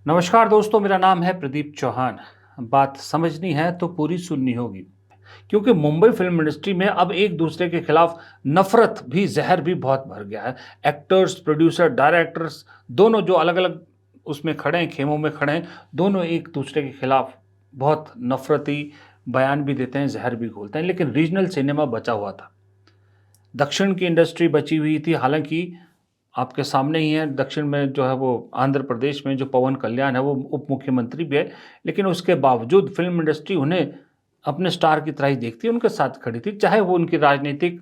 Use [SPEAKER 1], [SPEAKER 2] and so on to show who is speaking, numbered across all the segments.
[SPEAKER 1] नमस्कार दोस्तों, मेरा नाम है प्रदीप चौहान। बात समझनी है तो पूरी सुननी होगी, क्योंकि मुंबई फिल्म इंडस्ट्री में अब एक दूसरे के खिलाफ नफरत भी, जहर भी बहुत भर गया है। एक्टर्स, प्रोड्यूसर, डायरेक्टर्स दोनों जो अलग अलग उसमें खड़े हैं, खेमों में खड़े हैं, दोनों एक दूसरे के खिलाफ बहुत नफरती बयान भी देते हैं, जहर भी घोलते हैं। लेकिन रीजनल सिनेमा बचा हुआ था, दक्षिण की इंडस्ट्री बची हुई थी। हालांकि आपके सामने ही है, दक्षिण में जो है वो आंध्र प्रदेश में जो पवन कल्याण है वो उप मुख्यमंत्री भी है, लेकिन उसके बावजूद फिल्म इंडस्ट्री उन्हें अपने स्टार की तरह ही देखती है, उनके साथ खड़ी थी, चाहे वो उनकी राजनीतिक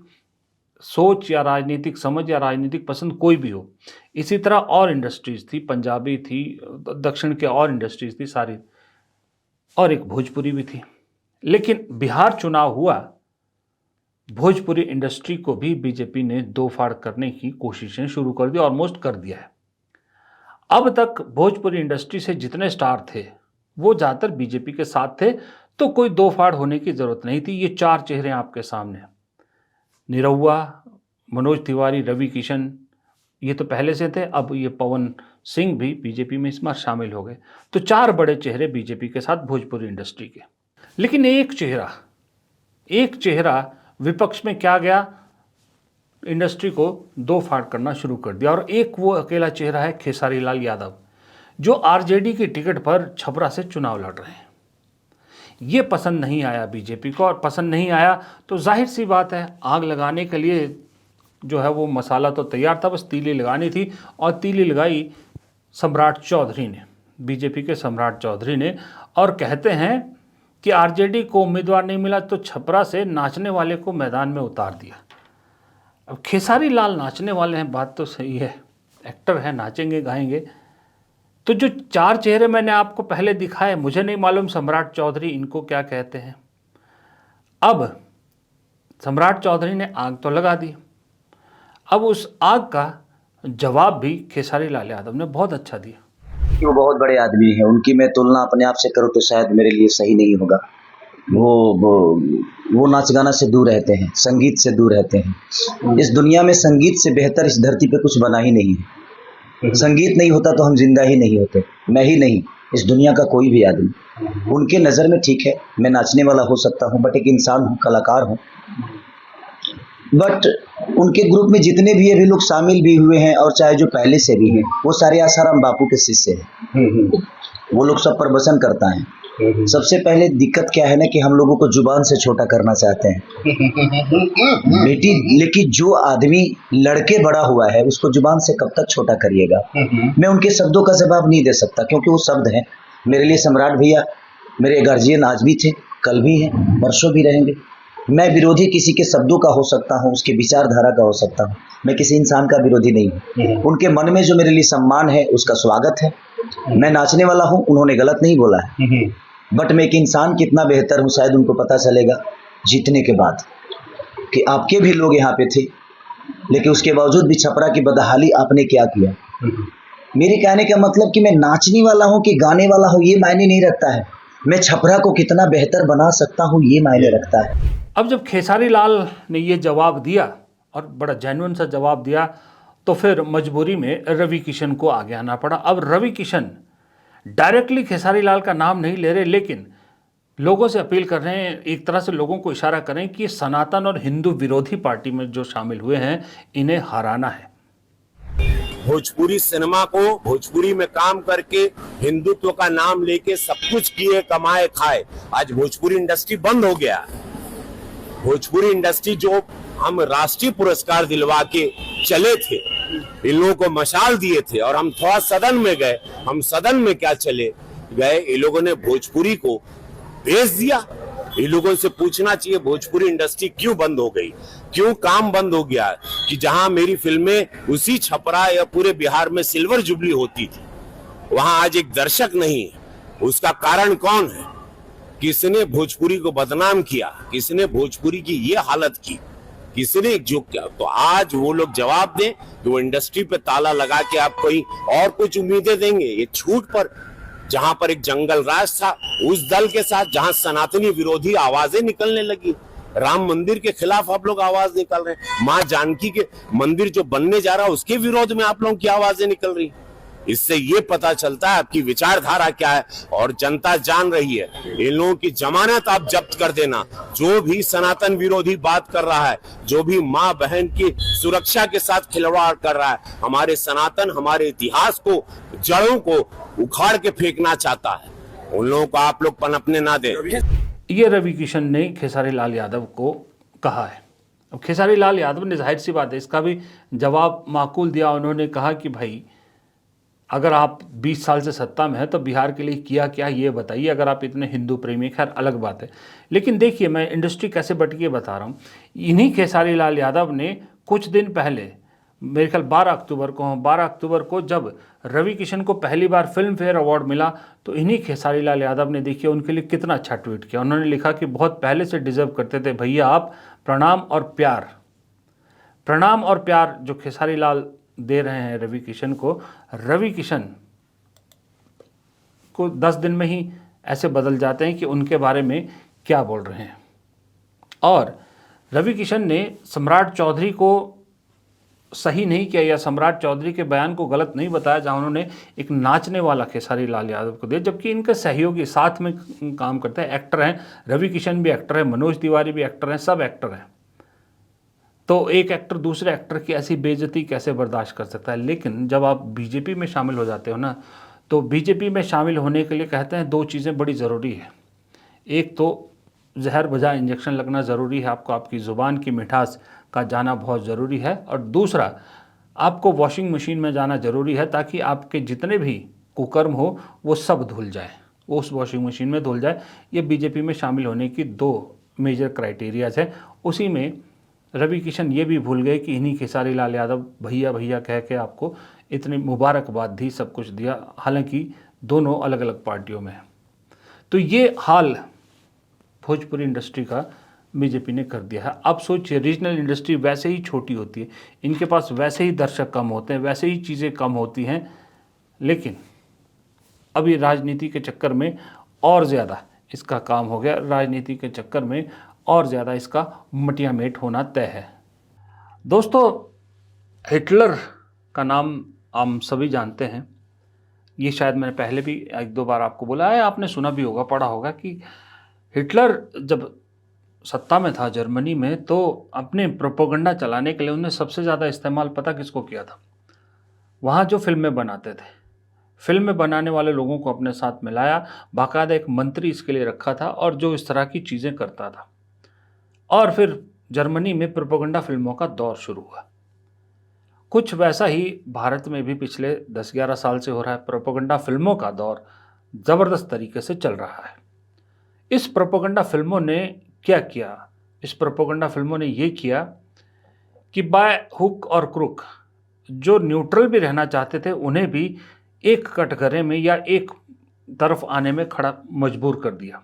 [SPEAKER 1] सोच या राजनीतिक समझ या राजनीतिक पसंद कोई भी हो। इसी तरह और इंडस्ट्रीज थी, पंजाबी थी, दक्षिण के और इंडस्ट्रीज थी सारी, और एक भोजपुरी भी थी। लेकिन बिहार चुनाव हुआ, भोजपुरी इंडस्ट्री को भी बीजेपी ने दो फाड़ करने की कोशिशें शुरू कर दी, ऑलमोस्ट कर दिया है। अब तक भोजपुरी इंडस्ट्री से जितने स्टार थे वो ज़्यादातर बीजेपी के साथ थे, तो कोई दो फाड़ होने की ज़रूरत नहीं थी। ये चार चेहरे आपके सामने, निरहुआ, मनोज तिवारी, रवि किशन, ये तो पहले से थे, अब ये पवन सिंह भी बीजेपी में इस बार शामिल हो गए। तो चार बड़े चेहरे बीजेपी के साथ भोजपुरी इंडस्ट्री के। लेकिन एक चेहरा विपक्ष में क्या गया, इंडस्ट्री को दो फाड़ करना शुरू कर दिया। और एक वो अकेला चेहरा है खेसारी लाल यादव, जो आरजेडी की टिकट पर छपरा से चुनाव लड़ रहे हैं। ये पसंद नहीं आया बीजेपी को, और पसंद नहीं आया तो जाहिर सी बात है, आग लगाने के लिए जो है वो मसाला तो तैयार था, बस तीली लगानी थी। और तीली लगाई सम्राट चौधरी ने, बीजेपी के सम्राट चौधरी ने। और कहते हैं कि आरजेडी को उम्मीदवार नहीं मिला तो छपरा से नाचने वाले को मैदान में उतार दिया। अब खेसारी लाल नाचने वाले हैं, बात तो सही है, एक्टर हैं, नाचेंगे गाएंगे। तो जो चार चेहरे मैंने आपको पहले दिखाए, मुझे नहीं मालूम सम्राट चौधरी इनको क्या कहते हैं। अब सम्राट चौधरी ने आग तो लगा दी, अब उस आग का जवाब भी खेसारी लाल यादव ने बहुत अच्छा दिया।
[SPEAKER 2] वो बहुत बड़े आदमी हैं, उनकी मैं तुलना अपने आप से करूँ तो शायद मेरे लिए सही नहीं होगा। वो नाच गाना से दूर रहते हैं, संगीत से दूर रहते हैं। इस दुनिया में संगीत से बेहतर इस धरती पे कुछ बना ही नहीं है। संगीत नहीं होता तो हम जिंदा ही नहीं होते, मैं ही नहीं, इस दुनिया का कोई भी आदमी। उनके नज़र में ठीक है, मैं नाचने वाला हो सकता हूँ, बट एक इंसान हूँ, कलाकार हूँ। बट उनके ग्रुप में जितने भी अभी लोग शामिल भी हुए हैं, और चाहे जो पहले से भी हैं, वो सारे आसाराम बापू के शिष्य हैं। वो लोग सब प्रवचन करता है। सबसे पहले दिक्कत क्या है ना, कि हम लोगों को जुबान से छोटा करना चाहते हैं बेटी, लेकिन जो आदमी लड़के बड़ा हुआ है उसको जुबान से कब तक छोटा करिएगा। मैं उनके शब्दों का जवाब नहीं दे सकता, क्योंकि वो शब्द हैं मेरे लिए। सम्राट भैया मेरे गार्जियन आज भी थे, कल भी हैं, परसों भी रहेंगे। मैं विरोधी किसी के शब्दों का हो सकता हूँ, उसके विचारधारा का हो सकता हूँ, मैं किसी इंसान का विरोधी नहीं हूँ। उनके मन में जो मेरे लिए सम्मान है उसका स्वागत है। मैं नाचने वाला हूँ, उन्होंने गलत नहीं बोला है, बट मैं एक इंसान कितना बेहतर हूँ शायद उनको पता चलेगा जीतने के बाद, कि आपके भी लोग यहाँ पे थे, लेकिन उसके बावजूद भी छपरा की बदहाली आपने क्या किया। मेरे कहने का मतलब कि मैं नाचने वाला हूँ कि गाने वाला हूँ ये मायने नहीं रखता है, मैं छपरा को कितना बेहतर बना सकता हूँ ये मायने रखता है।
[SPEAKER 1] अब जब खेसारी लाल ने ये जवाब दिया, और बड़ा जेन्युइन सा जवाब दिया, तो फिर मजबूरी में रवि किशन को आगे आना पड़ा। अब रवि किशन डायरेक्टली खेसारी लाल का नाम नहीं ले रहे, लेकिन लोगों से अपील कर रहे हैं, एक तरह से लोगों को इशारा करें कि सनातन और हिंदू विरोधी पार्टी में जो शामिल हुए हैं इन्हें हराना है।
[SPEAKER 3] भोजपुरी सिनेमा को, भोजपुरी में काम करके हिंदुत्व का नाम लेके सब कुछ किए, कमाए, खाए, आज भोजपुरी इंडस्ट्री बंद हो गया। भोजपुरी इंडस्ट्री जो हम राष्ट्रीय पुरस्कार दिलवा के चले थे, इन लोगों को मशाल दिए थे, और हम थोड़ा सदन में गए, हम सदन में क्या चले गए, इन लोगों ने भोजपुरी को भेज दिया। इन लोगों से पूछना चाहिए भोजपुरी इंडस्ट्री क्यों बंद हो गई, क्यों काम बंद हो गया, कि जहां मेरी फिल्में उसी छपरा या पूरे बिहार में सिल्वर जुबली होती थी, वहां आज एक दर्शक नहीं है। उसका कारण कौन है? किसने भोजपुरी को बदनाम किया, किसने भोजपुरी की ये हालत की, किसने जो किया। तो आज वो लोग जवाब दें कि वो इंडस्ट्री पे ताला लगा के आप कोई और कुछ उम्मीदें देंगे। ये छूट पर, जहां पर एक जंगल राज था, उस दल के साथ जहां सनातनी विरोधी आवाजें निकलने लगी, राम मंदिर के खिलाफ आप लोग आवाज निकल रहे हैं, मां जानकी के मंदिर जो बनने जा रहा है उसके विरोध में आप लोगों की आवाजें निकल रही। इससे ये पता चलता है आपकी विचारधारा क्या है और जनता जान रही है। इन लोगों की जमानत आप जब्त कर देना। जो भी सनातन विरोधी बात कर रहा है, जो भी माँ बहन की सुरक्षा के साथ खिलवाड़ कर रहा है, हमारे सनातन, हमारे इतिहास को, जड़ों को उखाड़ के फेंकना चाहता है, उन लोगों को आप लोग पनपने ना दें।
[SPEAKER 1] ये रवि किशन ने खेसारी लाल यादव को कहा है। अब खेसारी लाल यादव ने जाहिर सी बात है इसका भी जवाब माकूल दिया। उन्होंने कहा कि भाई अगर आप 20 साल से सत्ता में हैं तो बिहार के लिए किया क्या ये बताइए, अगर आप इतने हिंदू प्रेमी, खैर अलग बात है। लेकिन देखिए मैं इंडस्ट्री कैसे बटी बता रहा हूँ। इन्हीं खेसारी लाल यादव ने कुछ दिन पहले, मेरे ख्याल 12 अक्टूबर को जब रवि किशन को पहली बार फिल्म फेयर अवार्ड मिला तो इन्हीं खेसारी लाल यादव ने देखिए उनके लिए कितना अच्छा ट्वीट किया। उन्होंने लिखा कि बहुत पहले से डिजर्व करते थे भैया आप, प्रणाम और प्यार। प्रणाम और प्यार जो खेसारी लाल दे रहे हैं रवि किशन को, रवि किशन को 10 दिन में ही ऐसे बदल जाते हैं कि उनके बारे में क्या बोल रहे हैं। और रवि किशन ने सम्राट चौधरी को सही नहीं किया या सम्राट चौधरी के बयान को गलत नहीं बताया जहां उन्होंने एक नाचने वाला खेसारी लाल यादव को दिया, जबकि इनके सहयोगी साथ में काम करते हैं, एक्टर हैं। रवि किशन भी एक्टर है, मनोज तिवारी भी एक्टर हैं, सब एक्टर हैं। तो एक एक्टर दूसरे एक्टर की ऐसी बेइज्जती कैसे बर्दाश्त कर सकता है। लेकिन जब आप बीजेपी में शामिल हो जाते हो ना, तो बीजेपी में शामिल होने के लिए कहते हैं 2 चीज़ें बड़ी ज़रूरी है। एक तो जहर बजा इंजेक्शन लगना ज़रूरी है, आपको आपकी ज़ुबान की मिठास का जाना बहुत ज़रूरी है। और दूसरा, आपको वॉशिंग मशीन में जाना ज़रूरी है ताकि आपके जितने भी कुकर्म हो वो सब धुल जाए, वो उस वॉशिंग मशीन में धुल जाए। ये बीजेपी में शामिल होने की 2 मेजर क्राइटेरियाज है। उसी में रवि किशन ये भी भूल गए कि इन्हीं खेसारी लाल यादव भैया भैया कह के आपको इतनी मुबारकबाद दी, सब कुछ दिया, हालांकि दोनों अलग अलग पार्टियों में हैं। तो ये हाल भोजपुरी इंडस्ट्री का बीजेपी ने कर दिया है। अब सोचिए, रीजनल इंडस्ट्री वैसे ही छोटी होती है, इनके पास वैसे ही दर्शक कम होते हैं, वैसे ही चीज़ें कम होती हैं, लेकिन अभी राजनीति के चक्कर में और ज़्यादा इसका काम हो गया। राजनीति के चक्कर में और ज़्यादा इसका मटियामेट होना तय है। दोस्तों, हिटलर का नाम हम सभी जानते हैं। ये शायद मैंने पहले भी 1-2 बार आपको बोला है, आपने सुना भी होगा, पढ़ा होगा कि हिटलर जब सत्ता में था जर्मनी में तो अपने प्रोपेगेंडा चलाने के लिए उन्होंने सबसे ज़्यादा इस्तेमाल पता किसको किया था? वहाँ जो फिल्में बनाते थे, फिल्में बनाने वाले लोगों को अपने साथ मिलाया, बाकायदा एक मंत्री इसके लिए रखा था और जो इस तरह की चीज़ें करता था। और फिर जर्मनी में प्रोपेगेंडा फिल्मों का दौर शुरू हुआ। कुछ वैसा ही भारत में भी पिछले 10-11 साल से हो रहा है। प्रोपेगेंडा फिल्मों का दौर ज़बरदस्त तरीके से चल रहा है। इस प्रोपेगेंडा फिल्मों ने क्या किया? इस प्रोपेगेंडा फिल्मों ने ये किया कि बाय हुक और क्रुक जो न्यूट्रल भी रहना चाहते थे उन्हें भी एक कटघरे में या एक तरफ आने में खड़ा मजबूर कर दिया।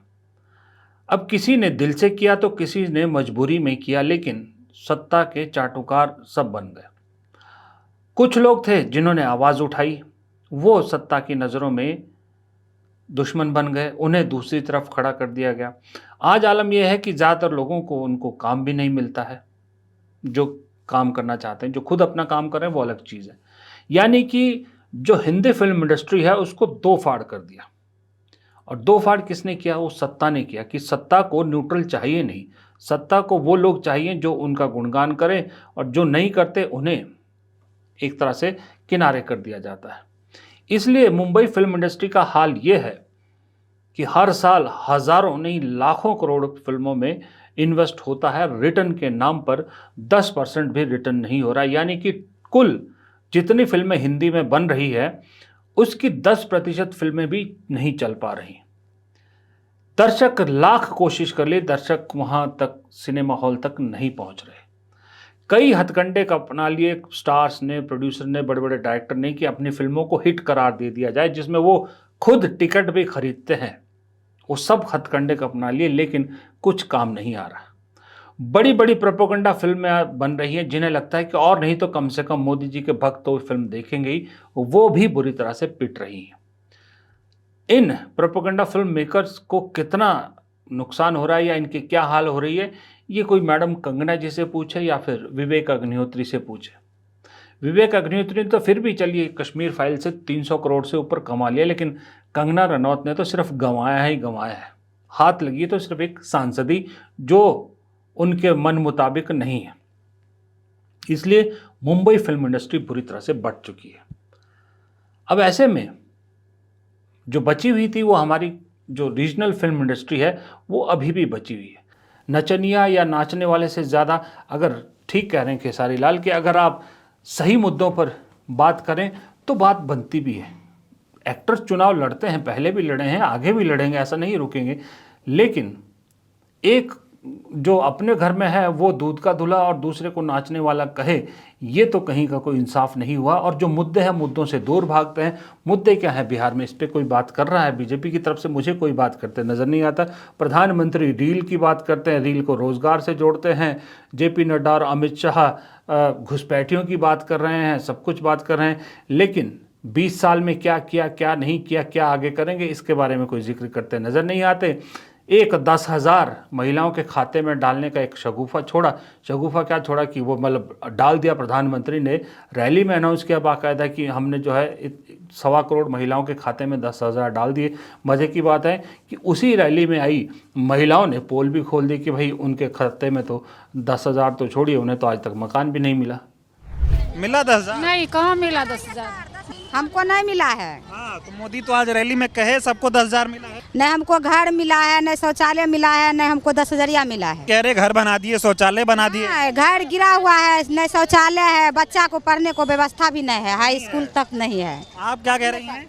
[SPEAKER 1] अब किसी ने दिल से किया तो किसी ने मजबूरी में किया, लेकिन सत्ता के चाटुकार सब बन गए। कुछ लोग थे जिन्होंने आवाज़ उठाई, वो सत्ता की नज़रों में दुश्मन बन गए, उन्हें दूसरी तरफ खड़ा कर दिया गया। आज आलम यह है कि ज़्यादातर लोगों को उनको काम भी नहीं मिलता है जो काम करना चाहते हैं। जो खुद अपना काम कर रहे हैं वो अलग चीज़ है। यानी कि जो हिंदी फिल्म इंडस्ट्री है उसको 2 फाड़ कर दिया। और 2 फाड़ किसने किया? वो सत्ता ने किया कि सत्ता को न्यूट्रल चाहिए नहीं, सत्ता को वो लोग चाहिए जो उनका गुणगान करें और जो नहीं करते उन्हें एक तरह से किनारे कर दिया जाता है। इसलिए मुंबई फिल्म इंडस्ट्री का हाल ये है कि हर साल हज़ारों नहीं लाखों करोड़ फिल्मों में इन्वेस्ट होता है, रिटर्न के नाम पर 10% भी रिटर्न नहीं हो रहा। यानी कि कुल जितनी फिल्में हिंदी में बन रही है उसकी 10% फिल्में भी नहीं चल पा रही। दर्शक लाख कोशिश कर ले, दर्शक वहां तक सिनेमा हॉल तक नहीं पहुंच रहे। कई हथकंडे का अपना लिए स्टार्स ने, प्रोड्यूसर ने, बड़े बड़े डायरेक्टर ने कि अपनी फिल्मों को हिट करार दे दिया जाए, जिसमें वो खुद टिकट भी खरीदते हैं। वो सब हथकंडे का अपना लिए, लेकिन कुछ काम नहीं आ रहा। बड़ी बड़ी प्रोपेगेंडा फिल्में बन रही हैं जिन्हें लगता है कि और नहीं तो कम से कम मोदी जी के भक्त तो फिल्म देखेंगे ही, वो भी बुरी तरह से पिट रही हैं। इन प्रोपेगेंडा फिल्म मेकर्स को कितना नुकसान हो रहा है या इनकी क्या हाल हो रही है, ये कोई मैडम कंगना जी से पूछे या फिर विवेक अग्निहोत्री से पूछे। विवेक अग्निहोत्री ने तो फिर भी चलिए कश्मीर फाइल से 300 करोड़ से ऊपर कमा लिया, लेकिन कंगना रनौत ने तो सिर्फ गंवाया ही गंवाया है। हाथ लगी तो सिर्फ एक सांसदी जो उनके मन मुताबिक नहीं है। इसलिए मुंबई फिल्म इंडस्ट्री बुरी तरह से बढ़ चुकी है। अब ऐसे में जो बची हुई थी वो हमारी जो रीजनल फिल्म इंडस्ट्री है वो अभी भी बची हुई है। नचनिया या नाचने वाले से ज़्यादा, अगर ठीक कह रहे हैं खेसारी लाल कि अगर आप सही मुद्दों पर बात करें तो बात बनती भी है। एक्टर्स चुनाव लड़ते हैं, पहले भी लड़े हैं, आगे भी लड़ेंगे, ऐसा नहीं रुकेंगे, लेकिन एक जो अपने घर में है वो दूध का दूल्हा और दूसरे को नाचने वाला कहे, ये तो कहीं का कोई इंसाफ नहीं हुआ। और जो मुद्दे हैं मुद्दों से दूर भागते हैं। मुद्दे क्या है बिहार में, इस पर कोई बात कर रहा है बीजेपी की तरफ से? मुझे कोई बात करते नज़र नहीं आता। प्रधानमंत्री रील की बात करते हैं, रील को रोज़गार से जोड़ते हैं। जेपी नड्डा और अमित शाह घुसपैठियों की बात कर रहे हैं, सब कुछ बात कर रहे हैं, लेकिन 20 साल में क्या किया, क्या नहीं किया, क्या आगे करेंगे, इसके बारे में कोई जिक्र करते नज़र नहीं आते। एक 10,000 महिलाओं के खाते में डालने का एक शगुफा छोड़ा, शगुफा क्या छोड़ा कि वो मतलब डाल दिया। प्रधानमंत्री ने रैली में अनाउंस किया बाकायदा कि हमने जो है 1.25 करोड़ महिलाओं के खाते में 10,000 डाल दिए। मज़े की बात है कि उसी रैली में आई महिलाओं ने पोल भी खोल दी कि भाई उनके खाते में तो 10,000 तो छोड़िए, उन्हें तो आज तक मकान भी नहीं मिला।
[SPEAKER 4] मिला 10,000?
[SPEAKER 5] नहीं, कहाँ मिला 10,000?
[SPEAKER 6] हमको नहीं मिला है।
[SPEAKER 4] हाँ, तो मोदी तो आज रैली में कहे सबको 10,000 मिला है।
[SPEAKER 6] न हमको घर मिला है, न शौचालय मिला है, न हमको 10,000 मिला है।
[SPEAKER 4] कह रहे घर बना दिए, शौचालय बना दिए।
[SPEAKER 6] हाँ, घर गिरा हुआ है, न शौचालय है, बच्चा को पढ़ने को व्यवस्था भी नहीं है, हाई स्कूल तक नहीं है।
[SPEAKER 4] आप क्या कह रही हैं?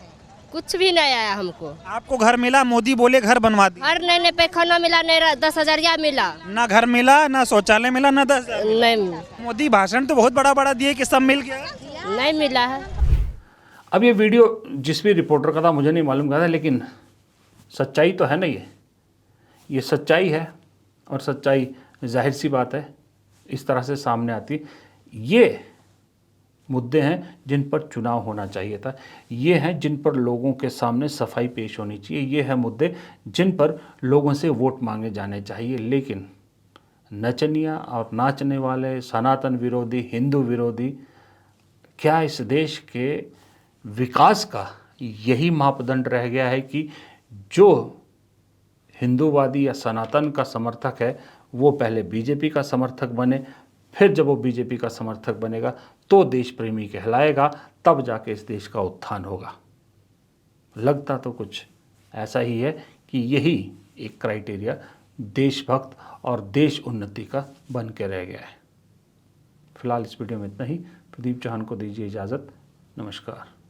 [SPEAKER 7] कुछ भी नहीं आया हमको।
[SPEAKER 4] आपको घर मिला, मोदी बोले घर बनवा दिए।
[SPEAKER 7] हर नए पैखाना मिला, नहीं 10,000 मिला।
[SPEAKER 4] ना घर मिला, ना शौचालय मिला, ना 10,000।
[SPEAKER 7] नहीं,
[SPEAKER 4] मोदी भाषण तो बहुत बड़ा बड़ा दिए कि सब मिल गया।
[SPEAKER 7] नहीं मिला है।
[SPEAKER 1] अब ये वीडियो जिस भी रिपोर्टर का था मुझे नहीं मालूम क्या था, लेकिन सच्चाई तो है ना, ये सच्चाई है। और सच्चाई जाहिर सी बात है इस तरह से सामने आती। ये मुद्दे हैं जिन पर चुनाव होना चाहिए था, ये हैं जिन पर लोगों के सामने सफाई पेश होनी चाहिए, ये है मुद्दे जिन पर लोगों से वोट मांगे जाने चाहिए। लेकिन नचनिया और नाचने वाले, सनातन विरोधी, हिंदू विरोधी, क्या इस देश के विकास का यही मापदंड रह गया है कि जो हिंदूवादी या सनातन का समर्थक है वो पहले बीजेपी का समर्थक बने, फिर जब वो बीजेपी का समर्थक बनेगा तो देश प्रेमी कहलाएगा, तब जाके इस देश का उत्थान होगा। लगता तो कुछ ऐसा ही है कि यही एक क्राइटेरिया देशभक्त और देश उन्नति का बन के रह गया है। फिलहाल इस वीडियो में इतना ही। प्रदीप चौहान को दीजिए इजाज़त। नमस्कार।